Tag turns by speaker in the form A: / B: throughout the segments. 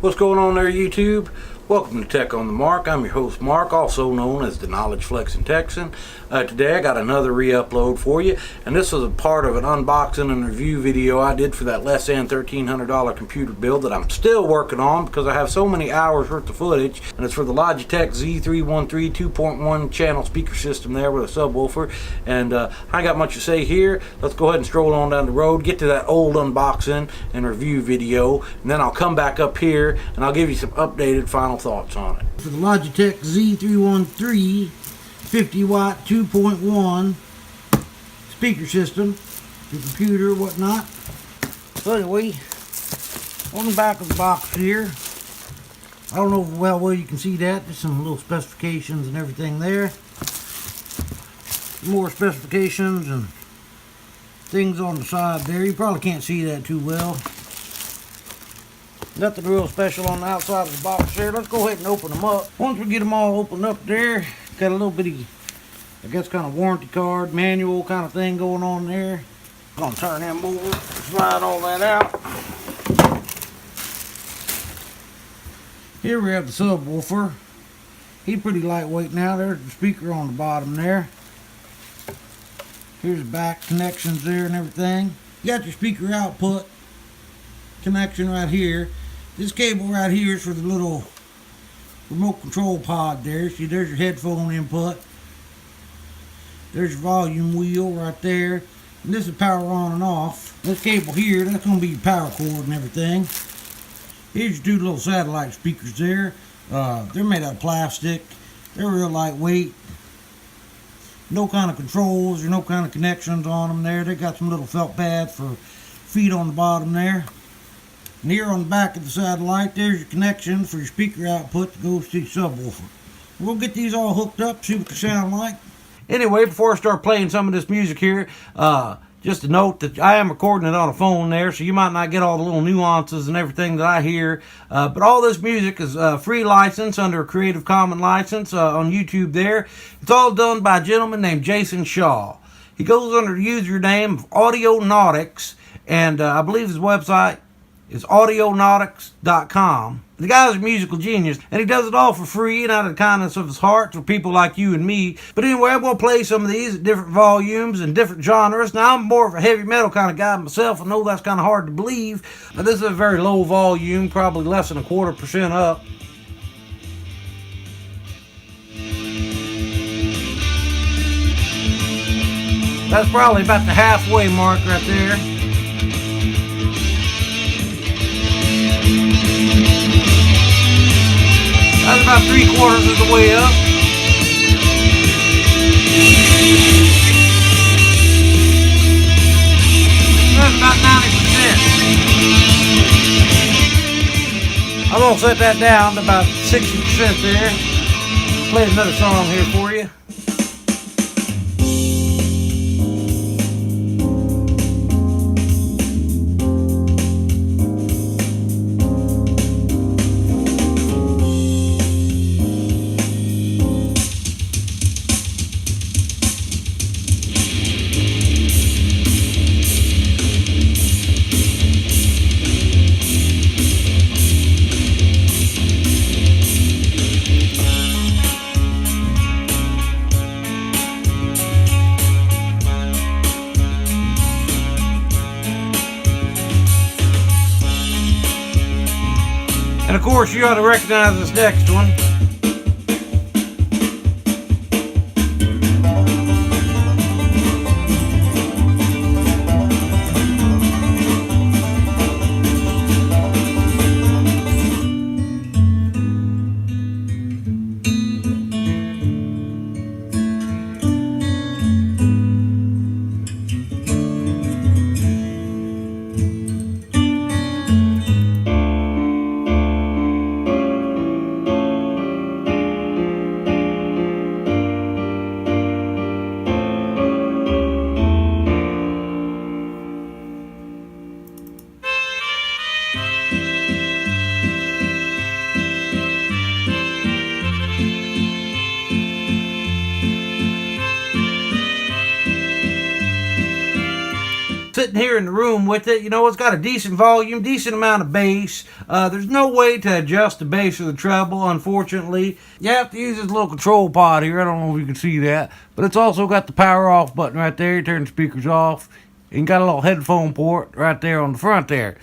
A: What's going on there, YouTube? Welcome to Tech on the Mark. I'm your host, Mark, also known as the Knowledge Flexing Texan. Today I got another re-upload for you, and this was a part of an unboxing and review video I did for that less than $1,300 computer build that I'm still working on because I have so many hours worth of footage, and it's for the Logitech Z313 2.1 channel speaker system there with a subwoofer. And I ain't got much to say here. Let's go ahead and stroll on down the road, get to that old unboxing and review video, and then I'll come back up here and I'll give you some updated final thoughts on it. For the Logitech Z313 50-watt 2.1 speaker system, your computer, whatnot. So anyway, on the back of the box here, I don't know if well you can see that. There's some little specifications and everything there. More specifications and things on the side there. You probably can't see that too well. Nothing real special on the outside of the box there. Let's go ahead and open them up. Once we get them all opened up there, got a little bitty, I guess, kind of warranty card, manual kind of thing going on there. I'm going to turn them over, slide all that out. Here we have the subwoofer. He's pretty lightweight now. There's the speaker on the bottom there. Here's the back connections there and everything. You got your speaker output connection right here. This cable right here is for the little remote control pod there. See, there's your headphone input. There's your volume wheel right there. And this is power on and off. This cable here, that's going to be your power cord and everything. Here's your two little satellite speakers there. They're made out of plastic. They're real lightweight. No kind of controls or no kind of connections on them there. They got some little felt pads for feet on the bottom there. And here on the back of the satellite, there's your connection for your speaker output that goes to your subwoofer. We'll get these all hooked up, see what they sound like. Anyway, before I start playing some of this music here, just a note that I am recording it on a phone there, so you might not get all the little nuances and everything that I hear. But all this music is free license under a Creative Commons license on YouTube there. It's all done by a gentleman named Jason Shaw. He goes under the username of Audionautics, and I believe his website is audionautics.com. The guy's a musical genius, and he does it all for free and out of the kindness of his heart for people like you and me. But anyway, I'm going to play some of these at different volumes and different genres. Now, I'm more of a heavy metal kind of guy myself. I know that's kind of hard to believe, but this is a very low volume, probably less than 0.25% up. That's probably about the halfway mark right there. That's about 3/4 of the way up. That's about 90%. I'm going to set that down to about 60% there. Play another song here for you. And of course, you ought to recognize this next one. sitting here in the room with it. You know, it's got a decent volume, decent amount of bass. There's no way to adjust the bass or the treble, unfortunately. You have to use this little control pod here. I don't know if you can see that, but it's also got the power off button right there. You turn the speakers off, and got a little headphone port right there on the front there.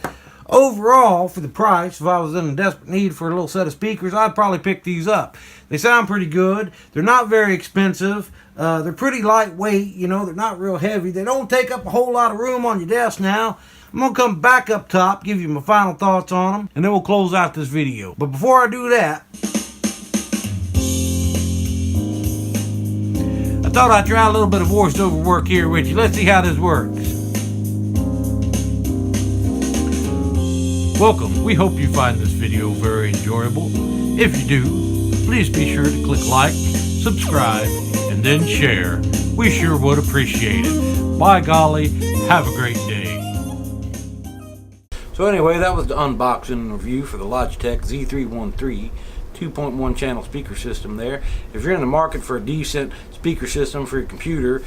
A: Overall, for the price, if I was in a desperate need for a little set of speakers, I'd probably pick these up. They sound pretty good. They're not very expensive. They're pretty lightweight, you know, they're not real heavy. They don't take up a whole lot of room on your desk now. I'm going to come back up top, give you my final thoughts on them, and then we'll close out this video. But before I do that, I thought I'd try a little bit of voiceover work here with you. Let's see how this works. Welcome. We hope you find this video very enjoyable. If you do, please be sure to click like, subscribe, and then share. We sure would appreciate it. By golly, have a great day. So anyway, that was the unboxing review for the Logitech Z313 2.1 channel speaker system there. If you're in the market for a decent speaker system for your computer,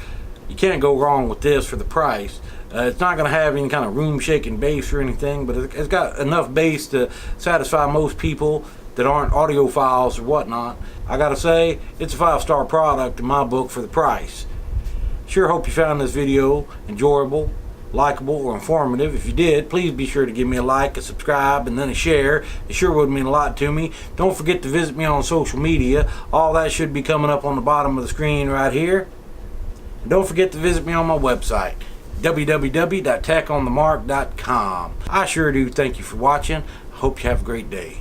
A: you can't go wrong with this for the price. It's not going to have any kind of room-shaking bass or anything, but it's got enough bass to satisfy most people that aren't audiophiles or whatnot. I gotta say, it's a 5-star product in my book for the price. Sure hope you found this video enjoyable, likable, or informative. If you did, please be sure to give me a like, a subscribe, and then a share. It sure would mean a lot to me. Don't forget to visit me on social media. All that should be coming up on the bottom of the screen right here. And don't forget to visit me on my website, www.techonthemark.com. I sure do thank you for watching. I hope you have a great day.